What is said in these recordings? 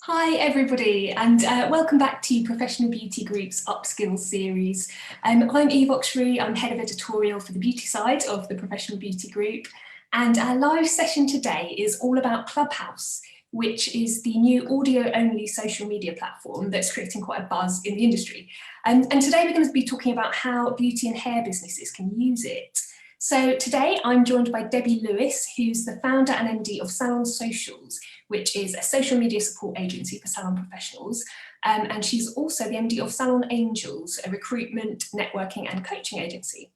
Hi everybody, and welcome back to Professional Beauty Group's Upskills series. I'm Eve Oxbury, I'm Head of Editorial for the beauty side of the Professional Beauty Group, and our live session today is all about Clubhouse, which is the new audio-only social media platform that's creating quite a buzz in the industry. And today we're going to be talking about how beauty and hair businesses can use it. So today I'm joined by Debbie Lewis, who's the founder and MD of Salon Socials, which is a social media support agency for salon professionals. And she's also the MD of Salon Angels, a recruitment, networking and coaching agency.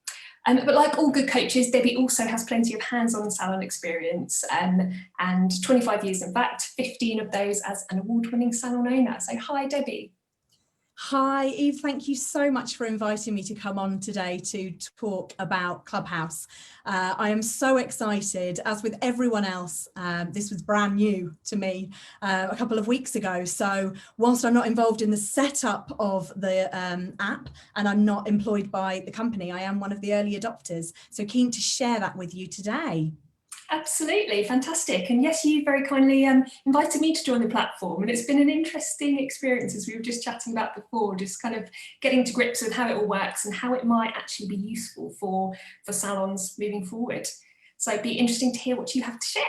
But like all good coaches, Debbie also has plenty of hands-on salon experience and 25 years, in fact, 15 of those as an award-winning salon owner. So hi, Debbie. Hi, Eve, thank you so much for inviting me to come on today to talk about Clubhouse. I am so excited, as with everyone else. This was brand new to me a couple of weeks ago. So whilst I'm not involved in the setup of the app and I'm not employed by the company, I am one of the early adopters. So keen to share that with you today. Absolutely, fantastic. And yes, you very kindly invited me to join the platform, and it's been an interesting experience, as we were just chatting about before, just kind of getting to grips with how it all works and how it might actually be useful for salons moving forward. So it'd be interesting to hear what you have to share.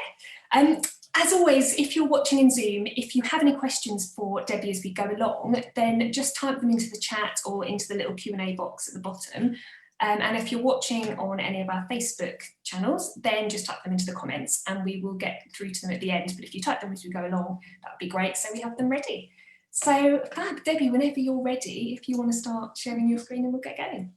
As always, if you're watching in Zoom, if you have any questions for Debbie as we go along, then just type them into the chat or into the little Q&A box at the bottom. And if you're watching on any of our Facebook channels, then just type them into the comments and we will get through to them at the end. But if you type them as we go along, that would be great. So we have them ready. So fab, Debbie, whenever you're ready, if you want to start sharing your screen and we'll get going.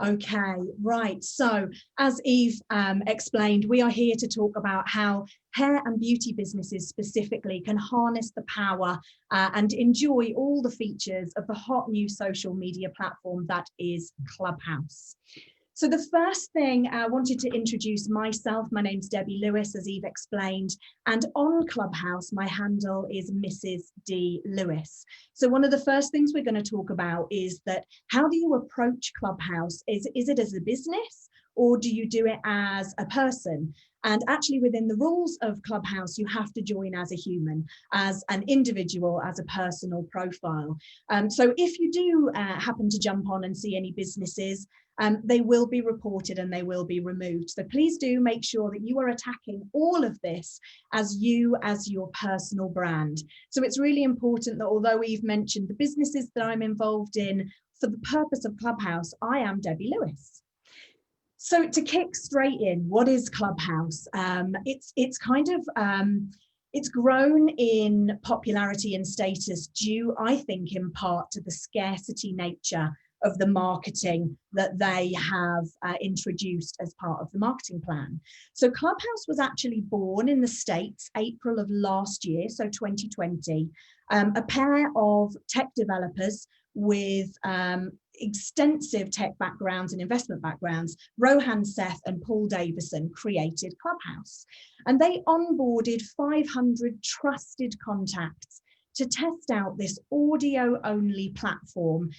Okay, right. So as Eve explained, we are here to talk about how hair and beauty businesses specifically can harness the power and enjoy all the features of the hot new social media platform that is Clubhouse. So the first thing I wanted to introduce myself. My name's Debbie Lewis, as Eve explained, and on Clubhouse, my handle is Mrs. D. Lewis. So one of the first things we're going to talk about is that how do you approach Clubhouse? Is it as a business or do you do it as a person? And actually within the rules of Clubhouse, you have to join as a human, as an individual, as a personal profile. So if you do happen to jump on and see any businesses, they will be reported and they will be removed. So please do make sure that you are attacking all of this as you, as your personal brand. So it's really important that although we've mentioned the businesses that I'm involved in, for the purpose of Clubhouse, I am Debbie Lewis. So to kick straight in, what is Clubhouse? It's grown in popularity and status due, I think, in part to the scarcity nature of the marketing that they have introduced as part of the marketing plan. So Clubhouse was actually born in the States, April of last year, so 2020, a pair of tech developers with extensive tech backgrounds and investment backgrounds, Rohan Seth and Paul Davison, created Clubhouse. And they onboarded 500 trusted contacts to test out this audio-only platform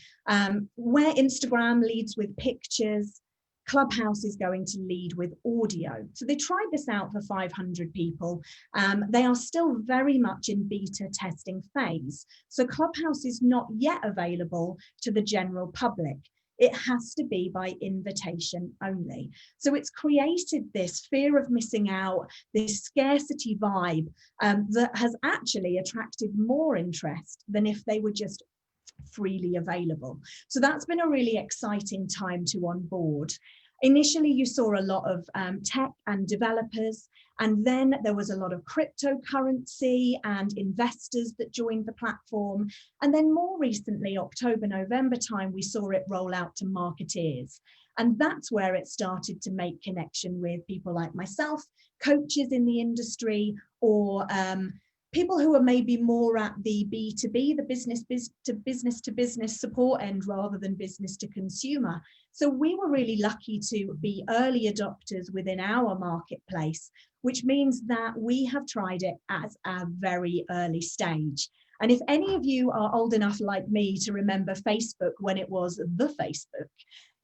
where Instagram leads with pictures. Clubhouse is going to lead with audio. So they tried this out for 500 people. They are still very much in beta testing phase. So Clubhouse is not yet available to the general public. It has to be by invitation only. So it's created this fear of missing out, this scarcity vibe that has actually attracted more interest than if they were just freely available. So that's been a really exciting time to onboard. Initially, you saw a lot of tech and developers, and then there was a lot of cryptocurrency and investors that joined the platform. And then more recently, October, November time, we saw it roll out to marketeers. And that's where it started to make connection with people like myself, coaches in the industry, or people who are maybe more at the B2B, the business to business support end rather than business to consumer. So we were really lucky to be early adopters within our marketplace, which means that we have tried it at a very early stage. And if any of you are old enough like me to remember Facebook when it was the Facebook,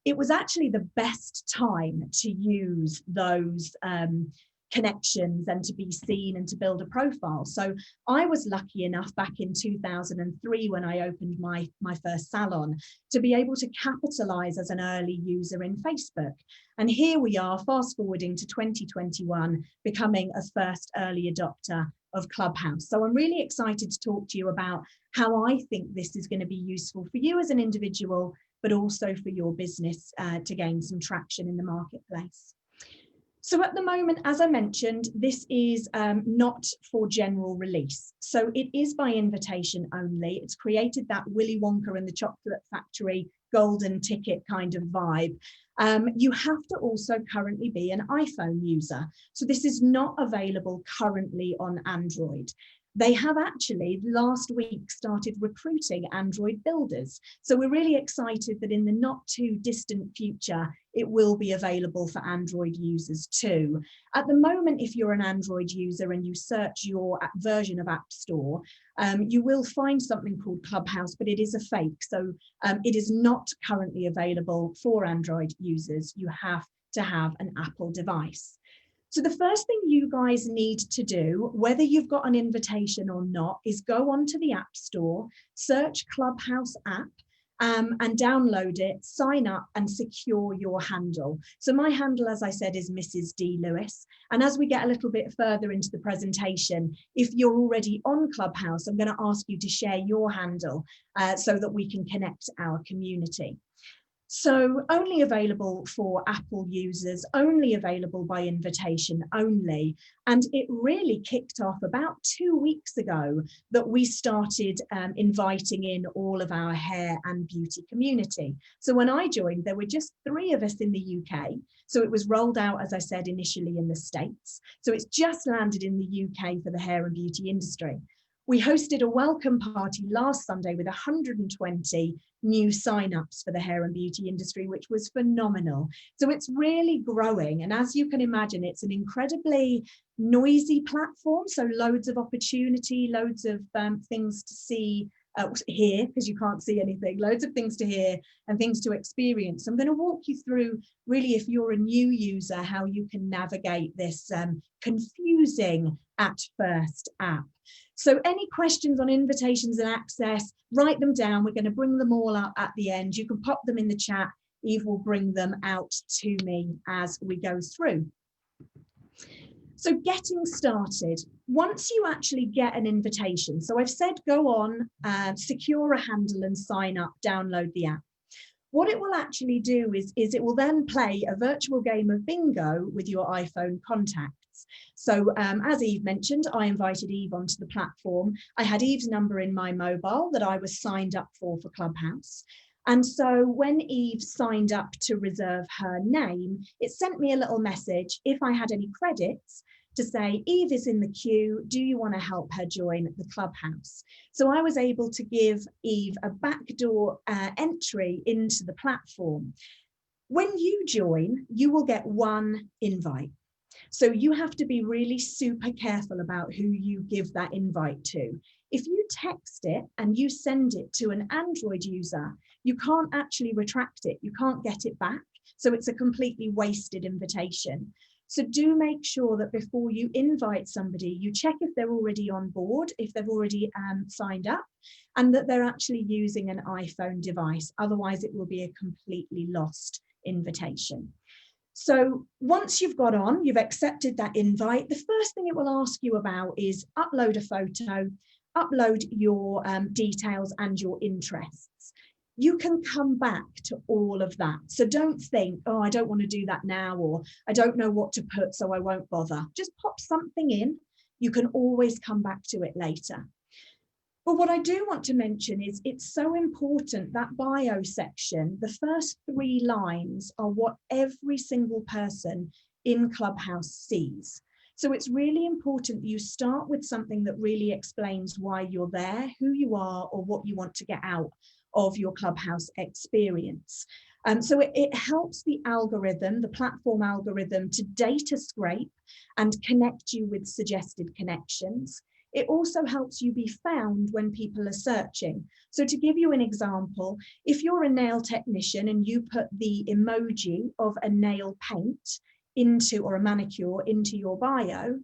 it was actually the best time to use those connections and to be seen and to build a profile. So I was lucky enough back in 2003 when I opened my first salon to be able to capitalize as an early user in Facebook. And here we are, fast forwarding to 2021, becoming a first early adopter of Clubhouse. So I'm really excited to talk to you about how I think this is going to be useful for you as an individual, but also for your business to gain some traction in the marketplace. So at the moment, as I mentioned, this is not for general release. So it is by invitation only. It's created that Willy Wonka and the Chocolate Factory golden ticket kind of vibe. You have to also currently be an iPhone user. So this is not available currently on Android. They have actually last week started recruiting Android builders. So we're really excited that in the not too distant future, it will be available for Android users too. At the moment, if you're an Android user and you search your version of App Store, you will find something called Clubhouse, but it is a fake. So it is not currently available for Android users. You have to have an Apple device. So the first thing you guys need to do, whether you've got an invitation or not, is go onto the App Store, search Clubhouse app, and download it, sign up and secure your handle. So my handle, as I said, is Mrs. D. Lewis. And as we get a little bit further into the presentation, if you're already on Clubhouse, I'm going to ask you to share your handle so that we can connect our community. So only available for Apple users, only available by invitation only. And it really kicked off about 2 weeks ago that we started inviting in all of our hair and beauty community. So when I joined, there were just 3 of us in the UK. So it was rolled out, as I said, initially in the States. So it's just landed in the UK for the hair and beauty industry. We hosted a welcome party last Sunday with 120 new sign-ups for the hair and beauty industry, which was phenomenal. So it's really growing. And as you can imagine, it's an incredibly noisy platform. So loads of opportunity, loads of things to see, hear, because you can't see anything, loads of things to hear and things to experience. I'm going to walk you through, really, if you're a new user, how you can navigate this confusing at first app. So any questions on invitations and access, write them down. We're going to bring them all up at the end. You can pop them in the chat. Eve will bring them out to me as we go through. So getting started, once you actually get an invitation, so I've said go on, secure a handle and sign up, download the app. What it will actually do is it will then play a virtual game of bingo with your iPhone contacts. So as Eve mentioned, I invited Eve onto the platform. I had Eve's number in my mobile that I was signed up for Clubhouse. And so when Eve signed up to reserve her name, it sent me a little message if I had any credits to say, Eve is in the queue, do you want to help her join the Clubhouse? So I was able to give Eve a backdoor entry into the platform. When you join, you will get 1 invite. So you have to be really super careful about who you give that invite to. If you text it and you send it to an Android user, you can't actually retract it. You can't get it back. So it's a completely wasted invitation. So do make sure that before you invite somebody, you check if they're already on board, if they've already signed up, and that they're actually using an iPhone device. Otherwise, it will be a completely lost invitation. So once you've got on, you've accepted that invite, the first thing it will ask you about is upload a photo, upload your details and your interests. You can come back to all of that. So don't think, oh, I don't want to do that now, or I don't know what to put, so I won't bother. Just pop something in. You can always come back to it later. But what I do want to mention is it's so important, that bio section, the first 3 lines are what every single person in Clubhouse sees. So it's really important you start with something that really explains why you're there, who you are, or what you want to get out of your Clubhouse experience. So it helps the algorithm, the platform algorithm, to data scrape and connect you with suggested connections. It also helps you be found when people are searching. So to give you an example, if you're a nail technician and you put the emoji of a nail paint into, or a manicure into your bio,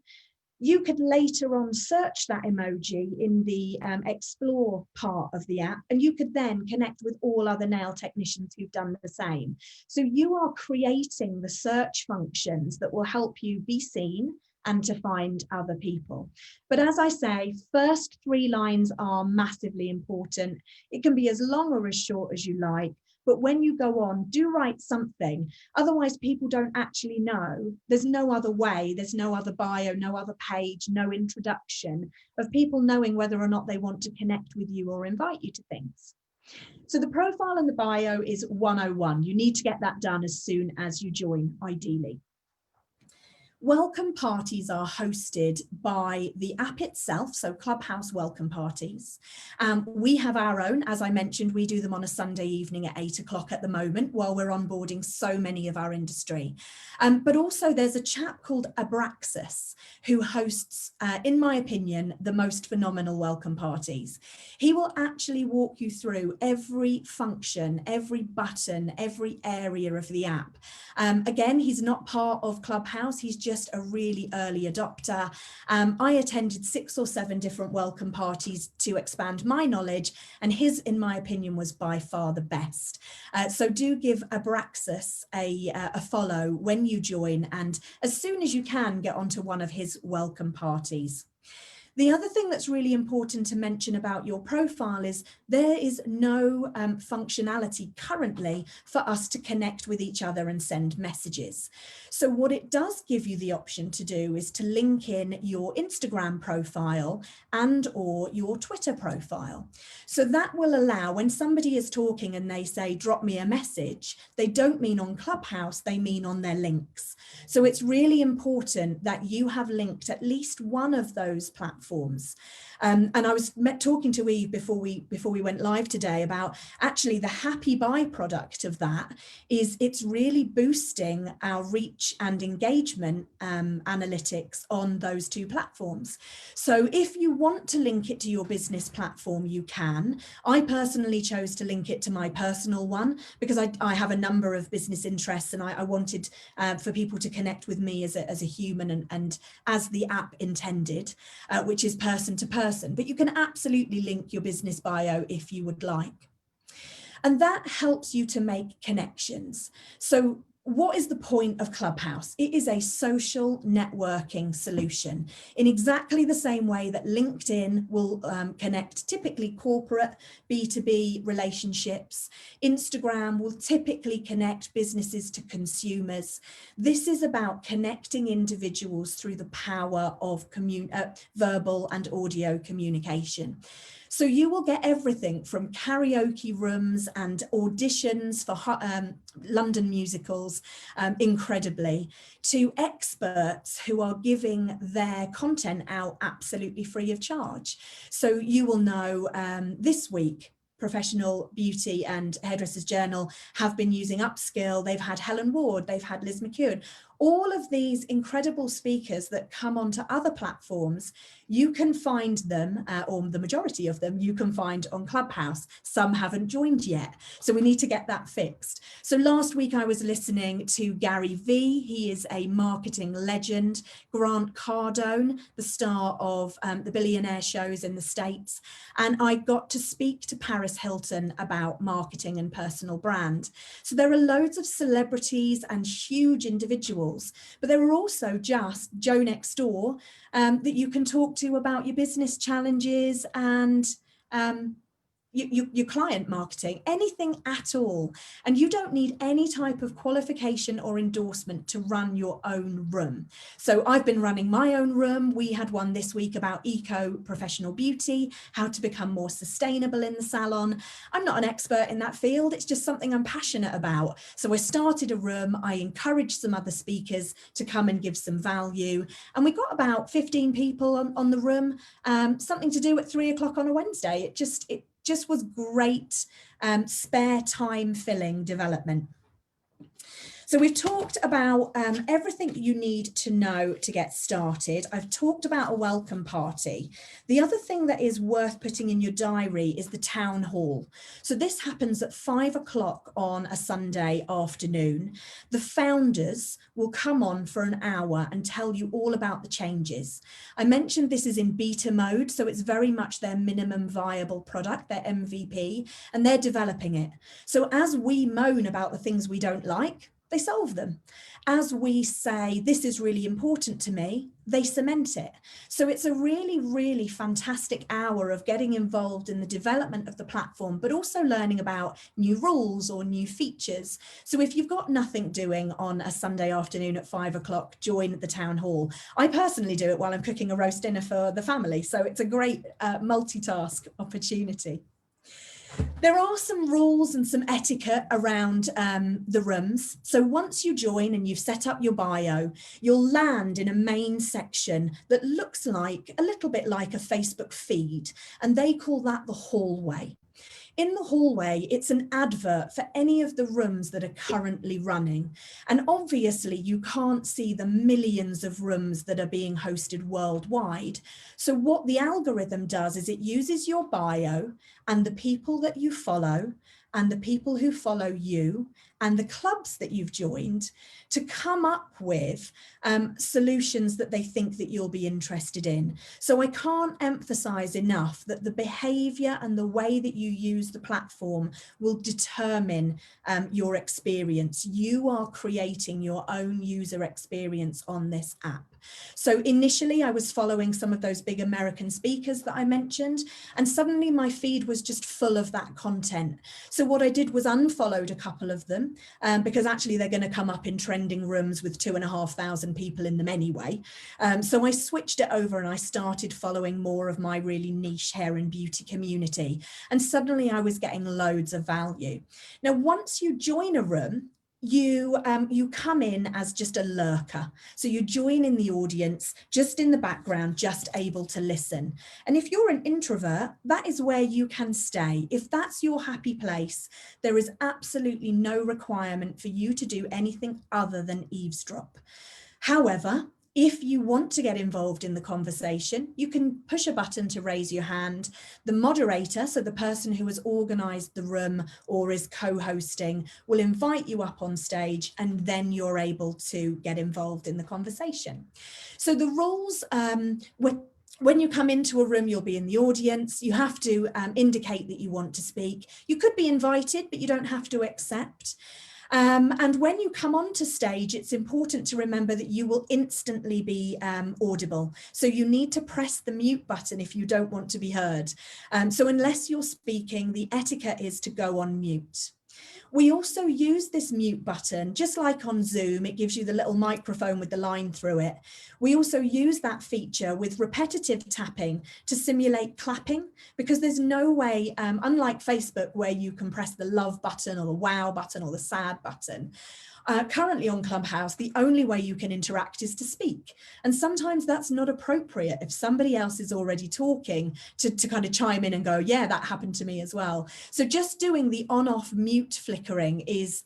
you could later on search that emoji in the explore part of the app, and you could then connect with all other nail technicians who've done the same. So you are creating the search functions that will help you be seen and to find other people. But as I say, first 3 lines are massively important. It can be as long or as short as you like, but when you go on, do write something. Otherwise, people don't actually know. There's no other way, there's no other bio, no other page, no introduction of people knowing whether or not they want to connect with you or invite you to things. So the profile and the bio is 101. You need to get that done as soon as you join, ideally. Welcome parties are hosted by the app itself, so Clubhouse welcome parties. We have our own, as I mentioned, we do them on a Sunday evening at 8 o'clock at the moment while we're onboarding so many of our industry. But also there's a chap called Abraxas who hosts, in my opinion, the most phenomenal welcome parties. He will actually walk you through every function, every button, every area of the app. Again, he's not part of Clubhouse, he's just a really early adopter. I attended 6 or 7 different welcome parties to expand my knowledge, and his, in my opinion, was by far the best. So do give Abraxas a follow when you join, and as soon as you can, get onto one of his welcome parties. The other thing that's really important to mention about your profile is there is no functionality currently for us to connect with each other and send messages. So what it does give you the option to do is to link in your Instagram profile and or your Twitter profile. So that will allow, when somebody is talking and they say, drop me a message, they don't mean on Clubhouse, they mean on their links. So it's really important that you have linked at least one of those platforms. And I was talking to Eve before we went live today about actually the happy byproduct of that is it's really boosting our reach and engagement analytics on those 2 platforms. So if you want to link it to your business platform, you can. I personally chose to link it to my personal one because I have a number of business interests, and I wanted for people to connect with me as a human and as the app intended, which is person to person. But you can absolutely link your business bio if you would like. And that helps you to make connections. So what is the point of Clubhouse? It is a social networking solution in exactly the same way that LinkedIn will connect typically corporate B2B relationships. Instagram will typically connect businesses to consumers. This is about connecting individuals through the power of verbal and audio communication. So you will get everything from karaoke rooms and auditions for London musicals, incredibly, to experts who are giving their content out absolutely free of charge. So you will know this week, Professional Beauty and Hairdressers Journal have been using Upskill. They've had Helen Ward, they've had Liz McEwen. All of these incredible speakers that come onto other platforms, you can find them, or the majority of them, you can find on Clubhouse. Some haven't joined yet, so we need to get that fixed. So last week I was listening to Gary Vee. He is a marketing legend. Grant Cardone, the star of the billionaire shows in the States. And I got to speak to Paris Hilton about marketing and personal brand. So there are loads of celebrities and huge individuals, but there are also just Joe next door that you can talk to about your business challenges and your client marketing, anything at all. And you don't need any type of qualification or endorsement to run your own room. So I've been running my own room. We had one this week about eco professional beauty, how to become more sustainable in the salon. I'm not an expert in that field. It's just something I'm passionate about. So I started a room. I encouraged some other speakers to come and give some value. And we got about 15 people on the room, something to do at 3 o'clock on a Wednesday. It just was great spare time filling development. So we've talked about everything you need to know to get started. I've talked about a welcome party. The other thing that is worth putting in your diary is the town hall. So this happens at 5 o'clock on a Sunday afternoon. The founders will come on for an hour and tell you all about the changes. I mentioned this is in beta mode, so it's very much their minimum viable product, their MVP, and they're developing it. So as we moan about the things we don't like, they solve them. As we say, this is really important to me, they cement it. So it's a really, really fantastic hour of getting involved in the development of the platform, but also learning about new rules or new features. So if you've got nothing doing on a Sunday afternoon at 5 o'clock, join the town hall. I personally do it while I'm cooking a roast dinner for the family. So it's a great multitask opportunity. There are some rules and some etiquette around the rooms. So once you join and you've set up your bio, you'll land in a main section that looks like a little bit like a Facebook feed, and they call that the hallway. In the hallway, it's an advert for any of the rooms that are currently running. And obviously you can't see the millions of rooms that are being hosted worldwide. So what the algorithm does is it uses your bio and the people that you follow and the people who follow you and the clubs that you've joined to come up with solutions that they think that you'll be interested in. So I can't emphasize enough that the behavior and the way that you use the platform will determine your experience. You are creating your own user experience on this app. So initially I was following some of those big American speakers that I mentioned, and suddenly my feed was just full of that content. So what I did was unfollowed a couple of them because actually they're going to come up in trending rooms with 2,500 people in them anyway. So I switched it over and I started following more of my really niche hair and beauty community. And suddenly I was getting loads of value. Now, once you join a room, you come in as just a lurker. So you join in the audience, just in the background, just able to listen. And if you're an introvert, that is where you can stay. If that's your happy place, there is absolutely no requirement for you to do anything other than eavesdrop. However, if you want to get involved in the conversation, you can push a button to raise your hand. The moderator, so the person who has organised the room or is co-hosting, will invite you up on stage, and then you're able to get involved in the conversation. So the rules, when you come into a room, you'll be in the audience. You have to indicate that you want to speak. You could be invited, but you don't have to accept. And when you come onto stage, it's important to remember that you will instantly be audible. So you need to press the mute button if you don't want to be heard. So unless you're speaking, the etiquette is to go on mute. We also use this mute button, just like on Zoom, it gives you the little microphone with the line through it. We also use that feature with repetitive tapping to simulate clapping, because there's no way, unlike Facebook, where you can press the love button or the wow button or the sad button. Currently on Clubhouse, the only way you can interact is to speak. And sometimes that's not appropriate if somebody else is already talking to kind of chime in and go, yeah, that happened to me as well. So just doing the on-off mute flickering is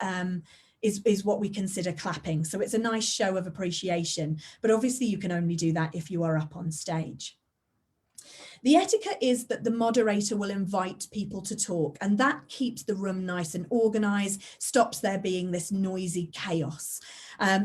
what we consider clapping. So it's a nice show of appreciation, but obviously you can only do that if you are up on stage. The etiquette is that the moderator will invite people to talk, and that keeps the room nice and organized, stops there being this noisy chaos.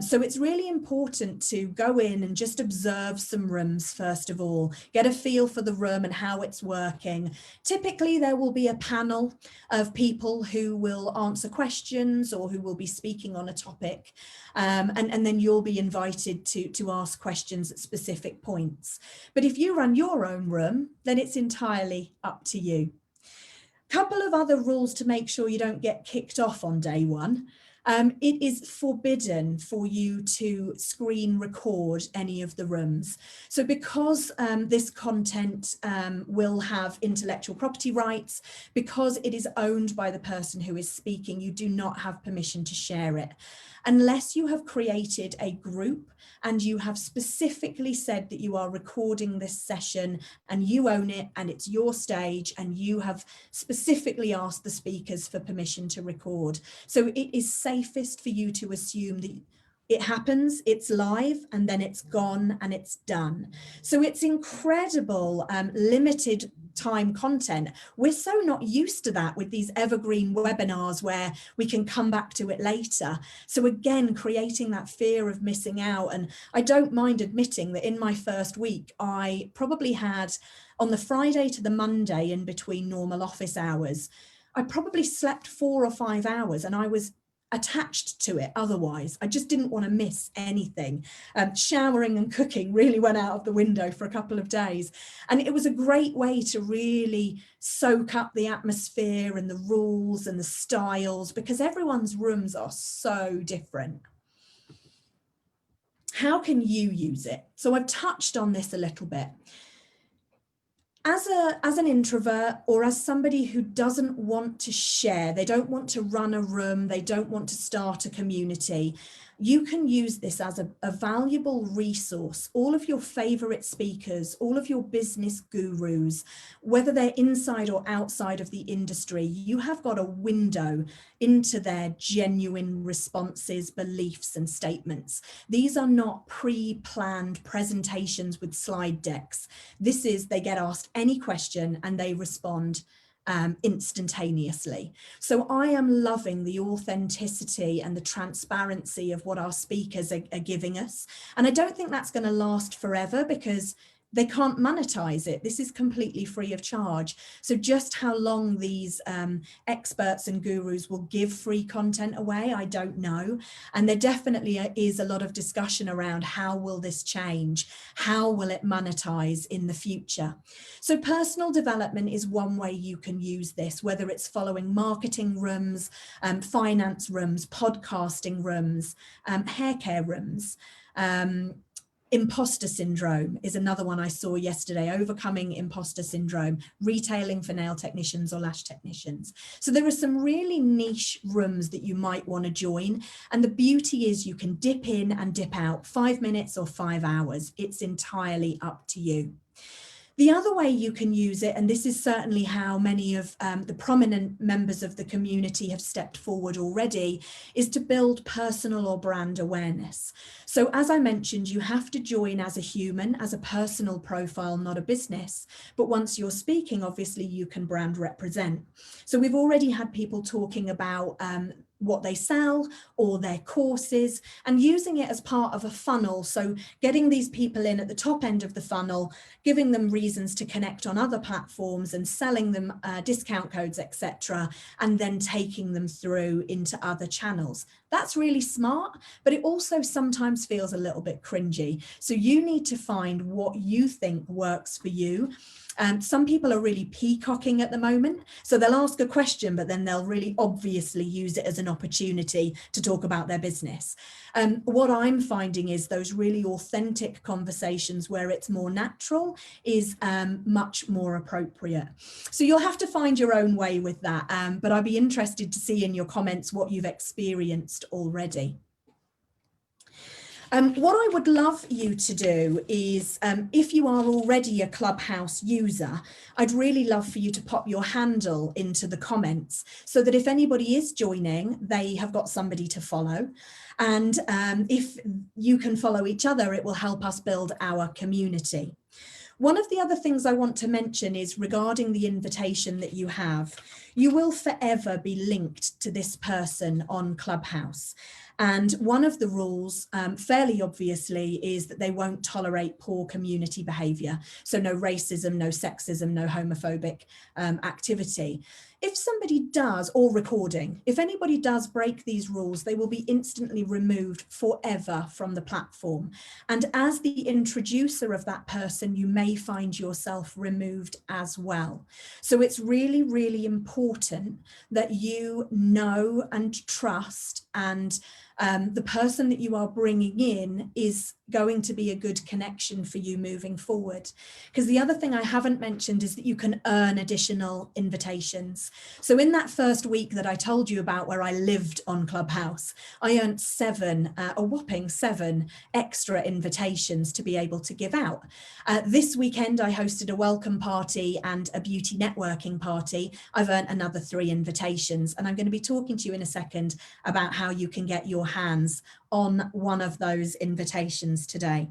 So it's really important to go in and just observe some rooms first of all, get a feel for the room and how it's working. Typically there will be a panel of people who will answer questions or who will be speaking on a topic, and then you'll be invited to ask questions at specific points. But if you run your own room, then it's entirely up to you. Couple of other rules to make sure you don't get kicked off on day one. It is forbidden for you to screen record any of the rooms. So because this content will have intellectual property rights, because it is owned by the person who is speaking, you do not have permission to share it. Unless you have created a group and you have specifically said that you are recording this session and you own it and it's your stage and you have specifically asked the speakers for permission to record. So it is safe safest for you to assume that it happens, it's live, and then it's gone and it's done. So it's incredible limited time content. We're so not used to that with these evergreen webinars where we can come back to it later. So again, creating that fear of missing out. And I don't mind admitting that in my first week, I probably had, on the Friday to the Monday in between normal office hours, I probably slept 4 or 5 hours, and I was attached to it otherwise. I just didn't want to miss anything. Showering and cooking really went out of the window for a couple of days. And it was a great way to really soak up the atmosphere and the rules and the styles, because everyone's rooms are so different. How can you use it? So I've touched on this a little bit. As an introvert, or as somebody who doesn't want to share, they don't want to run a room, they don't want to start a community, you can use this as a valuable resource. All of your favorite speakers, all of your business gurus, whether they're inside or outside of the industry, you have got a window into their genuine responses, beliefs, and statements. These are not pre-planned presentations with slide decks. This is, they get asked any question and they respond instantaneously. So I am loving the authenticity and the transparency of what our speakers are giving us. And I don't think that's going to last forever, because they can't monetize it. This is completely free of charge. So just how long these experts and gurus will give free content away, I don't know. And there definitely is a lot of discussion around how will this change? How will it monetize in the future? So personal development is one way you can use this, whether it's following marketing rooms, finance rooms, podcasting rooms, hair care rooms. Imposter syndrome is another one I saw yesterday, overcoming imposter syndrome, retailing for nail technicians or lash technicians. So there are some really niche rooms that you might want to join. And the beauty is you can dip in and dip out, 5 minutes or 5 hours. It's entirely up to you. The other way you can use it, and this is certainly how many of the prominent members of the community have stepped forward already, is to build personal or brand awareness. So as I mentioned, you have to join as a human, as a personal profile, not a business. But once you're speaking, obviously you can brand represent. So we've already had people talking about what they sell or their courses, and using it as part of a funnel. So getting these people in at the top end of the funnel, giving them reasons to connect on other platforms and selling them discount codes, etc., and then taking them through into other channels. That's really smart, but it also sometimes feels a little bit cringy. So you need to find what you think works for you. Some people are really peacocking at the moment. So they'll ask a question, but then they'll really obviously use it as an opportunity to talk about their business. What I'm finding is those really authentic conversations where it's more natural is much more appropriate. So you'll have to find your own way with that. But I'd be interested to see in your comments what you've experienced already. What I would love you to do is, if you are already a Clubhouse user, I'd really love for you to pop your handle into the comments so that if anybody is joining, they have got somebody to follow. And if you can follow each other, it will help us build our community. One of the other things I want to mention is regarding the invitation that you have. You will forever be linked to this person on Clubhouse. And one of the rules, fairly obviously, is that they won't tolerate poor community behaviour. So no racism, no sexism, no homophobic activity. If somebody does, or recording, if anybody does break these rules, they will be instantly removed forever from the platform. And as the introducer of that person, you may find yourself removed as well. So it's really, really important that you know and trust, and the person that you are bringing in is going to be a good connection for you moving forward. Because the other thing I haven't mentioned is that you can earn additional invitations. So in that first week that I told you about where I lived on Clubhouse, I earned a whopping seven extra invitations to be able to give out. This weekend I hosted a welcome party and a beauty networking party. I've earned another 3 invitations, and I'm going to be talking to you in a second about how you can get your hands on one of those invitations today.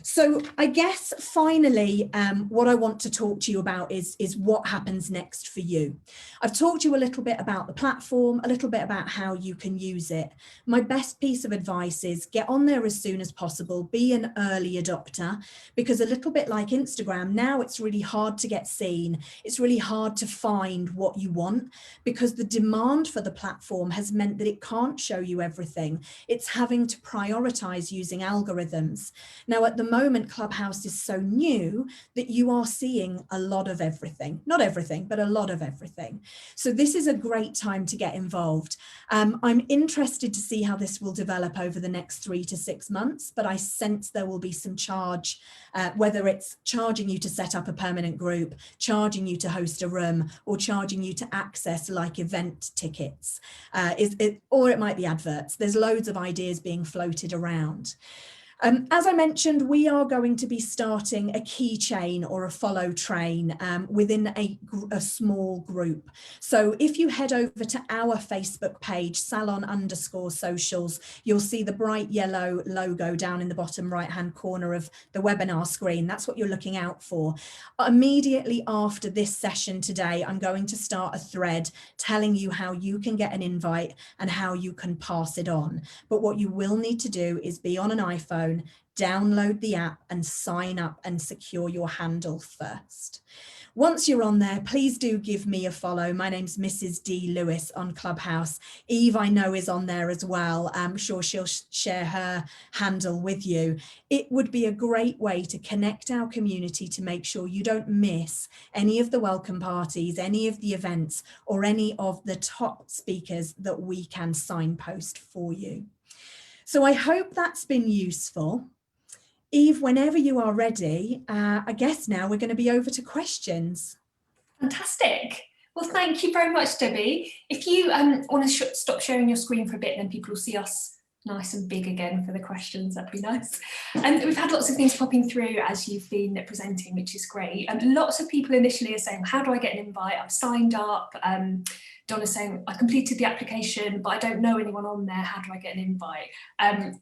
So I guess finally, what I want to talk to you about is what happens next for you. I've talked to you a little bit about the platform, a little bit about how you can use it. My best piece of advice is get on there as soon as possible, be an early adopter, because a little bit like Instagram, now it's really hard to get seen. It's really hard to find what you want because the demand for the platform has meant that it can't show you everything. It's having to prioritize using algorithms. Now, at the moment, Clubhouse is so new that you are seeing a lot of everything, not everything, but a lot of everything. So this is a great time to get involved. I'm interested to see how this will develop over the next 3 to 6 months, but I sense there will be some charge, whether it's charging you to set up a permanent group, charging you to host a room, or charging you to access like event tickets, or it might be adverts. There's loads of ideas being floated around. As I mentioned, we are going to be starting a keychain or a follow train within a small group. So if you head over to our Facebook page, salon_socials, you'll see the bright yellow logo down in the bottom right-hand corner of the webinar screen. That's what you're looking out for. Immediately after this session today, I'm going to start a thread telling you how you can get an invite and how you can pass it on. But what you will need to do is be on an iPhone, download the app and sign up and secure your handle first. Once you're on there, please do give me a follow. My name's Mrs. D. Lewis on Clubhouse. Eve, I know, is on there as well. I'm sure she'll share her handle with you. It would be a great way to connect our community to make sure you don't miss any of the welcome parties, any of the events, or any of the top speakers that we can signpost for you. So I hope that's been useful. Eve, whenever you are ready, I guess now we're going to be over to questions. Fantastic. Well, thank you very much, Debbie. If you want to stop sharing your screen for a bit, then people will see us nice and big again for the questions. That'd be nice. And we've had lots of things popping through as you've been presenting, which is great. And lots of people initially are saying, how do I get an invite? I've signed up. Donna's saying, I completed the application, but I don't know anyone on there. How do I get an invite?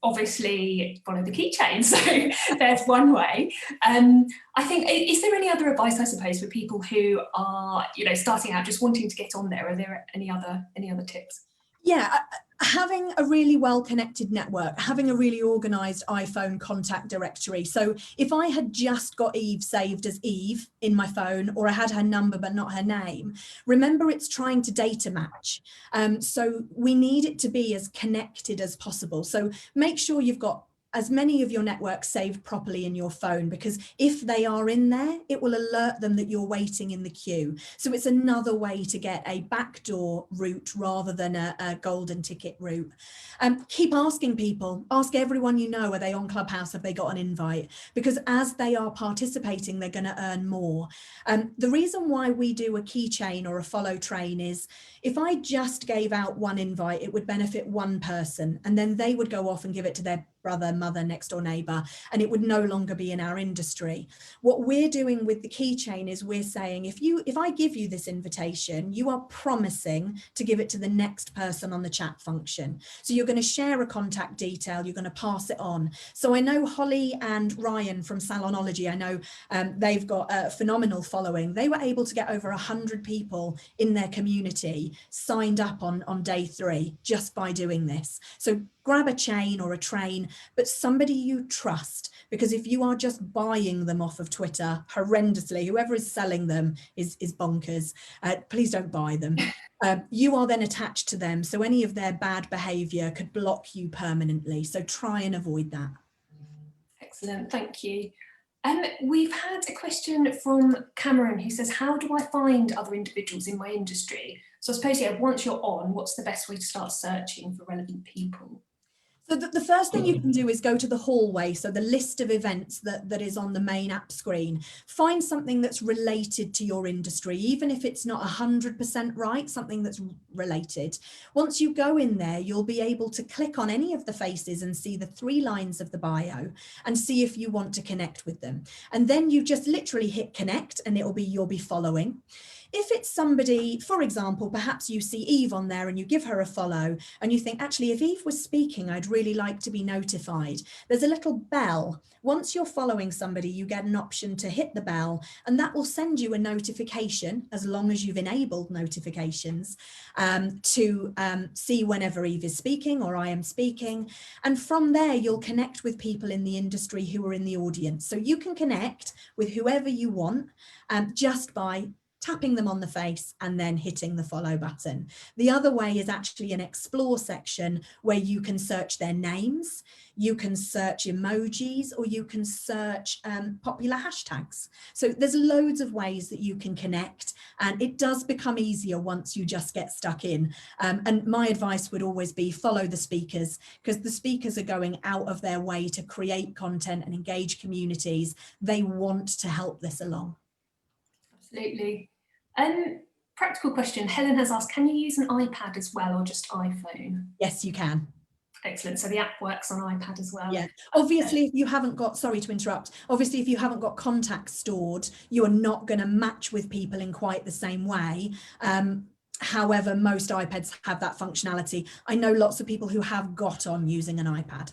Obviously, follow the keychain. So there's one way. I think, is there any other advice, I suppose, for people who are, starting out, just wanting to get on there? Are there any other tips? Yeah, having a really well-connected network, having a really organised iPhone contact directory. So if I had just got Eve saved as Eve in my phone, or I had her number but not her name, remember it's trying to data match. So we need it to be as connected as possible. So make sure you've got as many of your networks saved properly in your phone, because if they are in there, it will alert them that you're waiting in the queue. So it's another way to get a backdoor route rather than a golden ticket route. Keep asking people, ask everyone you know, are they on Clubhouse? Have they got an invite? Because as they are participating, they're going to earn more. The reason why we do a keychain or a follow train is if I just gave out one invite, it would benefit one person, and then they would go off and give it to their brother, mother, next door neighbour, and it would no longer be in our industry. What we're doing with the keychain is we're saying, if I give you this invitation, you are promising to give it to the next person on the chat function. So you're going to share a contact detail, you're going to pass it on. So I know Holly and Ryan from Salonology, I know they've got a phenomenal following. They were able to get over 100 people in their community signed up on day 3 just by doing this. So grab a chain or a train, but somebody you trust, because if you are just buying them off of Twitter horrendously, whoever is selling them is bonkers. Please don't buy them. You are then attached to them, so any of their bad behaviour could block you permanently. So try and avoid that. Excellent, thank you. We've had a question from Cameron who says, how do I find other individuals in my industry? So I suppose, yeah, once you're on, what's the best way to start searching for relevant people? So the first thing you can do is go to the hallway, so the list of events that is on the main app screen. Find something that's related to your industry, even if it's not 100% right, something that's related. Once you go in there, you'll be able to click on any of the faces and see the 3 lines of the bio and see if you want to connect with them. And then you just literally hit connect and you'll be following. If it's somebody, for example, perhaps you see Eve on there and you give her a follow and you think, actually, if Eve was speaking, I'd really like to be notified. There's a little bell. Once you're following somebody, you get an option to hit the bell and that will send you a notification, as long as you've enabled notifications, to see whenever Eve is speaking or I am speaking. And from there, you'll connect with people in the industry who are in the audience. So you can connect with whoever you want just by tapping them on the face and then hitting the follow button. The other way is actually an explore section where you can search their names, you can search emojis, or you can search popular hashtags. So there's loads of ways that you can connect, and it does become easier once you just get stuck in. And my advice would always be follow the speakers, because the speakers are going out of their way to create content and engage communities. They want to help this along. Absolutely. Practical question. Helen has asked, can you use an iPad as well or just iPhone? Yes, you can. Excellent. So the app works on iPad as well. Yeah. Obviously, if you haven't got, sorry to interrupt, obviously, if you haven't got contacts stored, you are not going to match with people in quite the same way. However, most iPads have that functionality. I know lots of people who have got on using an iPad.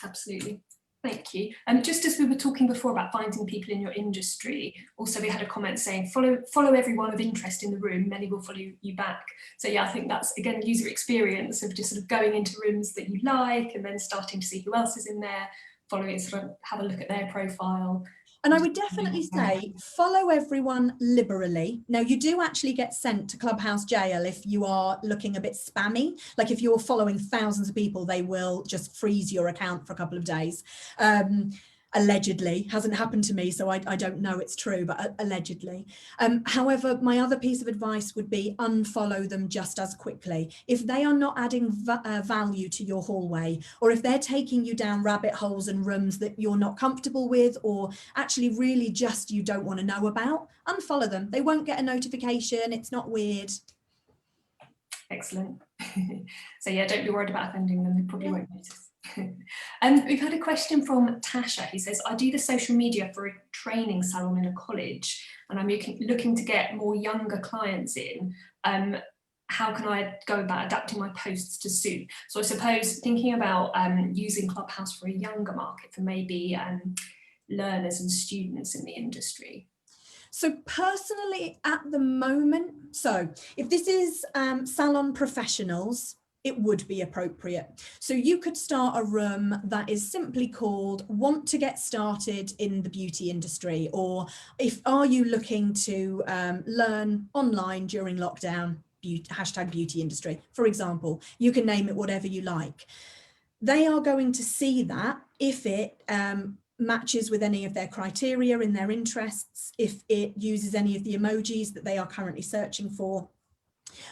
Absolutely. Thank you. Just as we were talking before about finding people in your industry, also we had a comment saying follow everyone of interest in the room, many will follow you back. So yeah, I think that's again user experience of just sort of going into rooms that you like and then starting to see who else is in there, follow it, sort of have a look at their profile. And I would definitely say follow everyone liberally. Now, you do actually get sent to Clubhouse jail if you are looking a bit spammy. Like if you're following thousands of people, they will just freeze your account for a couple of days. Allegedly, hasn't happened to me, so I don't know it's true, but allegedly. However, my other piece of advice would be unfollow them just as quickly. If they are not adding value to your hallway, or if they're taking you down rabbit holes and rooms that you're not comfortable with, or actually really just you don't want to know about, unfollow them. They won't get a notification. It's not weird. Excellent. So yeah, don't be worried about offending them. They probably won't notice. We've had a question from Tasha. He says, I do the social media for a training salon in a college and I'm looking to get more younger clients in. How can I go about adapting my posts to suit? So I suppose thinking about using Clubhouse for a younger market, for maybe learners and students in the industry. So personally at the moment, so if this is salon professionals, it would be appropriate. So you could start a room that is simply called Want to Get Started in the Beauty Industry, or are you looking to learn online during lockdown, hashtag beauty industry, for example. You can name it whatever you like. They are going to see that if it matches with any of their criteria in their interests, if it uses any of the emojis that they are currently searching for.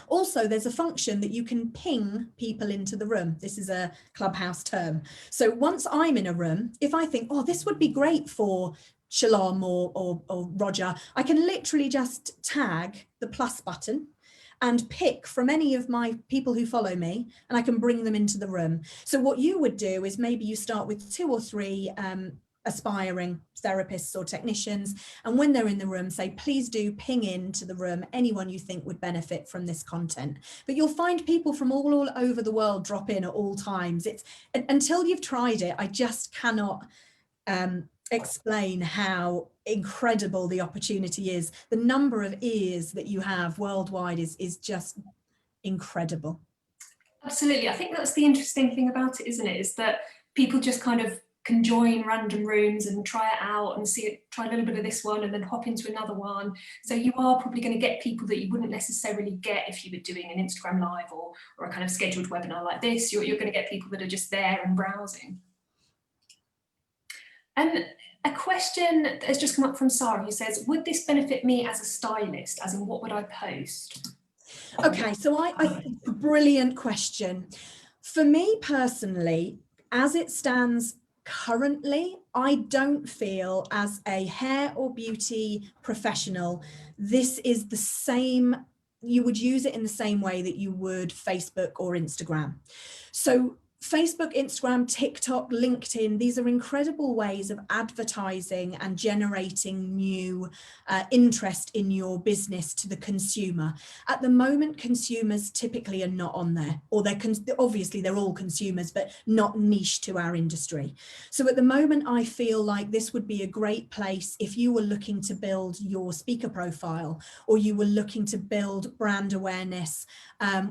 Also, there's a function that you can ping people into the room. This is a Clubhouse term. So once I'm in a room, if I think, oh, this would be great for Shalom or Roger, I can literally just tag the plus button and pick from any of my people who follow me, and I can bring them into the room. So what you would do is maybe you start with 2 or 3 aspiring therapists or technicians, and when they're in the room, say, please do ping into the room anyone you think would benefit from this content. But you'll find people from all over the world drop in at all times. It's until you've tried it, I just cannot explain how incredible the opportunity is. The number of ears that you have worldwide is just incredible. Absolutely. I think that's the interesting thing about it, isn't it? Is that people just kind of can join random rooms and try it out and see it, try a little bit of this one and then hop into another one. So you are probably going to get people that you wouldn't necessarily get if you were doing an Instagram live or a kind of scheduled webinar like this. You're going to get people that are just there and browsing. And a question that has just come up from Sarah, who says, would this benefit me as a stylist? As in, what would I post? Okay, so I brilliant question. For me personally, As it stands currently, I don't feel as a hair or beauty professional, this is the same, you would use it in the same way that you would Facebook or Instagram. So Facebook, Instagram, TikTok, LinkedIn, these are incredible ways of advertising and generating new interest in your business to the consumer. At the moment, consumers typically are not on there, or obviously they're all consumers, but not niche to our industry. So at the moment, I feel like this would be a great place if you were looking to build your speaker profile, or you were looking to build brand awareness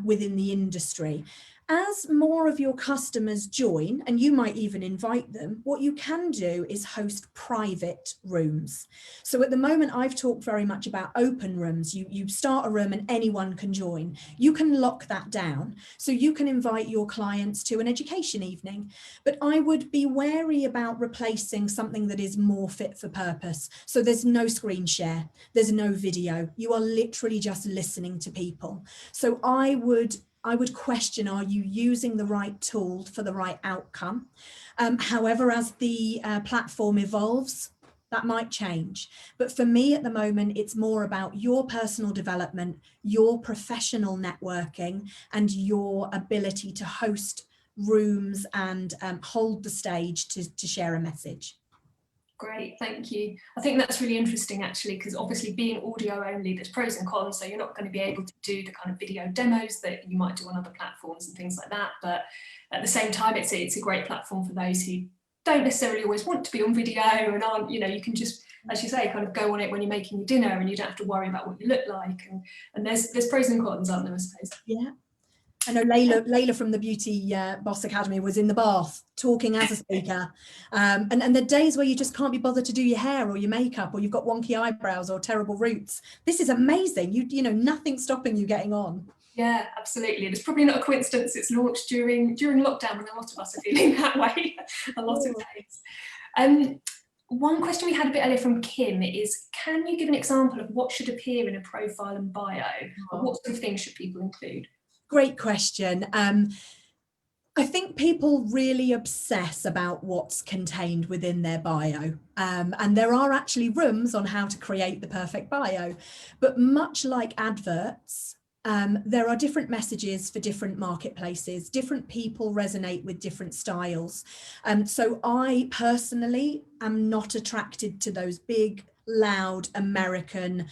within the industry. As more of your customers join, and you might even invite them, what you can do is host private rooms. So at the moment, I've talked very much about open rooms. You start a room and anyone can join. You can lock that down. So you can invite your clients to an education evening. But I would be wary about replacing something that is more fit for purpose. So there's no screen share, there's no video. You are literally just listening to people. So I would question, are you using the right tool for the right outcome? However, as the platform evolves, that might change. But for me at the moment, it's more about your personal development, your professional networking, and your ability to host rooms and hold the stage to share a message. Great, thank you. I think that's really interesting actually, because obviously being audio only, there's pros and cons. So you're not going to be able to do the kind of video demos that you might do on other platforms and things like that. But at the same time, it's a great platform for those who don't necessarily always want to be on video and aren't, you know, you can just, as you say, kind of go on it when you're making your dinner and you don't have to worry about what you look like. And there's pros and cons, aren't there, I suppose? Yeah. I know Layla from the Beauty Boss Academy was in the bath talking as a speaker. And the days where you just can't be bothered to do your hair or your makeup, or you've got wonky eyebrows or terrible roots. This is amazing. You know, nothing stopping you getting on. Yeah, absolutely. And it's probably not a coincidence it's launched during lockdown when a lot of us are feeling that way a lot of days. One question we had a bit earlier from Kim is, can you give an example of what should appear in a profile and bio? Or what sort of things should people include? Great question. I think people really obsess about what's contained within their bio. And there are actually rooms on how to create the perfect bio. But much like adverts, there are different messages for different marketplaces. Different people resonate with different styles. So I personally am not attracted to those big, loud American,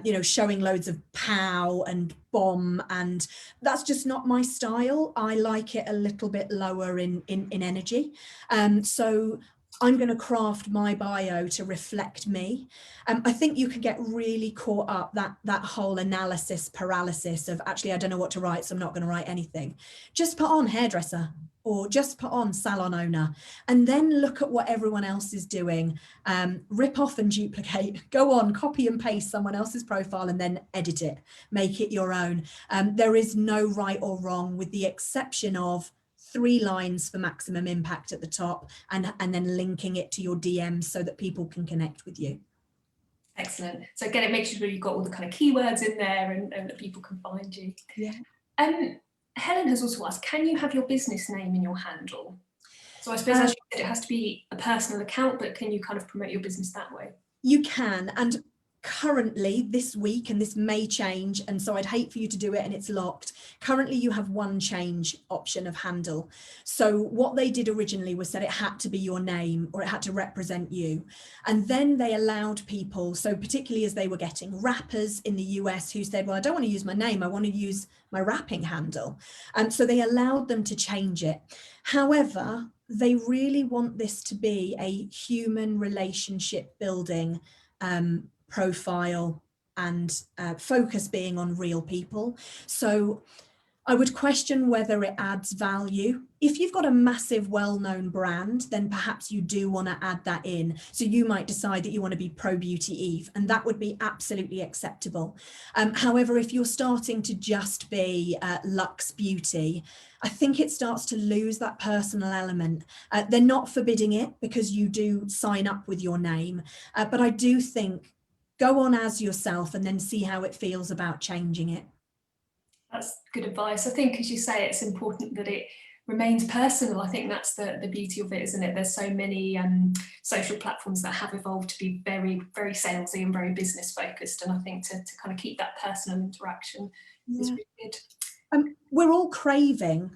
you know, showing loads of pow and bomb, and that's just not my style. I like it a little bit lower in energy. So I'm going to craft my bio to reflect me. I think you can get really caught up that whole analysis paralysis of actually, I don't know what to write, so I'm not going to write anything. Just put on hairdresser, or just put on salon owner, and then look at what everyone else is doing. Rip off and duplicate, go on, copy and paste someone else's profile and then edit it, make it your own. There is no right or wrong, with the exception of 3 lines for maximum impact at the top, and then linking it to your DMs so that people can connect with you. Excellent. So again, it makes sure you've got all the kind of keywords in there and that people can find you. Yeah. Helen has also asked, can you have your business name in your handle? So I suppose, as you said, it has to be a personal account, but can you kind of promote your business that way? You can, and currently this week, and this may change, and so I'd hate for you to do it and it's locked. Currently you have one change option of handle. So what they did originally was that it had to be your name, or it had to represent you. And then they allowed people, so particularly as they were getting rappers in the US who said, well, I don't want to use my name, I want to use my rapping handle. And so they allowed them to change it. However, they really want this to be a human relationship building profile, and focus being on real people. So I would question whether it adds value. If you've got a massive well-known brand, then perhaps you do want to add that in. So you might decide that you want to be Pro Beauty Eve, and that would be absolutely acceptable. However, if you're starting to just be Luxe Beauty, I think it starts to lose that personal element. They're not forbidding it, because you do sign up with your name. But I do think go on as yourself and then see how it feels about changing it. That's good advice. I think, as you say, it's important that remains personal. I think that's the beauty of it, isn't it? There's so many social platforms that have evolved to be very, very salesy and very business focused. And I think to kind of keep that personal interaction is really good. We're all craving.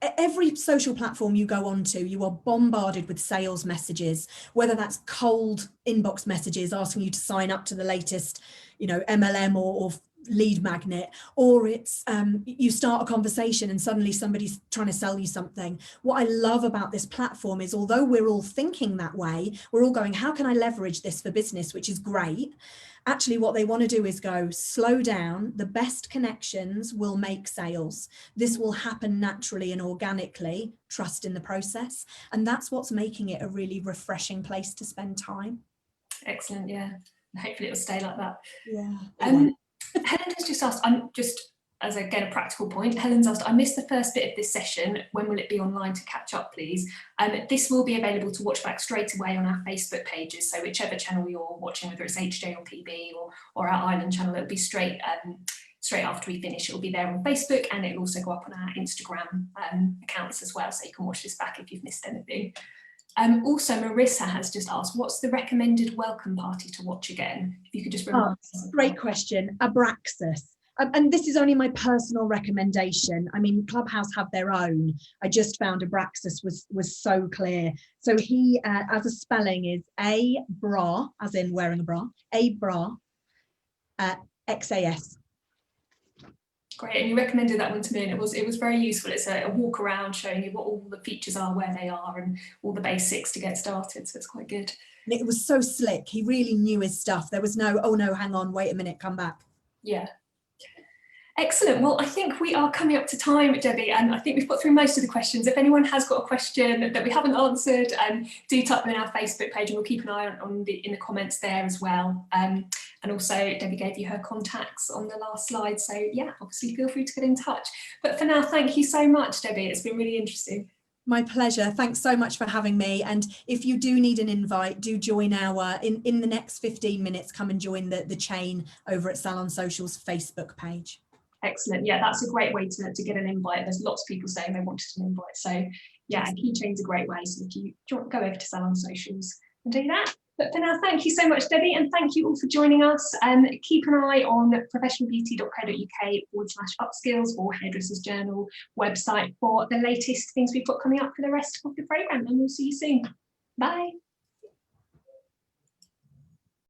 Every social platform you go onto, you are bombarded with sales messages, whether that's cold inbox messages asking you to sign up to the latest, MLM or lead magnet, or it's you start a conversation and suddenly somebody's trying to sell you something. What I love about this platform is, although we're all thinking that way, we're all going, how can I leverage this for business, which is great. Actually, what they want to do is go, slow down. The best connections will make sales. This will happen naturally and organically. Trust in the process. And that's what's making it a really refreshing place to spend time. Excellent. Yeah. Hopefully it'll stay like that. Yeah. Helen has just asked, as again a practical point, Helen's asked, I missed the first bit of this session. When will it be online to catch up, please? This will be available to watch back straight away on our Facebook pages. So whichever channel you're watching, whether it's HJ or PB or our Ireland channel, it'll be straight after we finish. It'll be there on Facebook, and it'll also go up on our Instagram accounts as well. So you can watch this back if you've missed anything. Also, Marissa has just asked, what's the recommended welcome party to watch again? If you could just remind us. Great question. Abraxas. And this is only my personal recommendation. I mean, Clubhouse have their own. I just found Abraxas was so clear. So he, as a spelling, is A-bra, as in wearing a bra, A-bra, X-A-S. Great, and you recommended that one to me, and it was very useful. It's a walk around showing you what all the features are, where they are, and all the basics to get started, so it's quite good. And it was so slick. He really knew his stuff. There was no, oh no, hang on, wait a minute, come back. Yeah. Excellent. Well, I think we are coming up to time, Debbie, and I think we've got through most of the questions. If anyone has got a question that we haven't answered, do type them in our Facebook page, and we'll keep an eye on in the comments there as well. And also, Debbie gave you her contacts on the last slide. So yeah, obviously feel free to get in touch. But for now, thank you so much, Debbie. It's been really interesting. My pleasure. Thanks so much for having me. And if you do need an invite, do join our, in the next 15 minutes, come and join the chain over at Salon Social's Facebook page. Excellent. Yeah, that's a great way to get an invite. There's lots of people saying they wanted an invite. So yeah, keychain's a great way. So if you go over to Salon Socials and do that. But for now, thank you so much, Debbie, and thank you all for joining us. Keep an eye on professionalbeauty.co.uk/upskills or Hairdressers Journal website for the latest things we've got coming up for the rest of the programme, and we'll see you soon. Bye.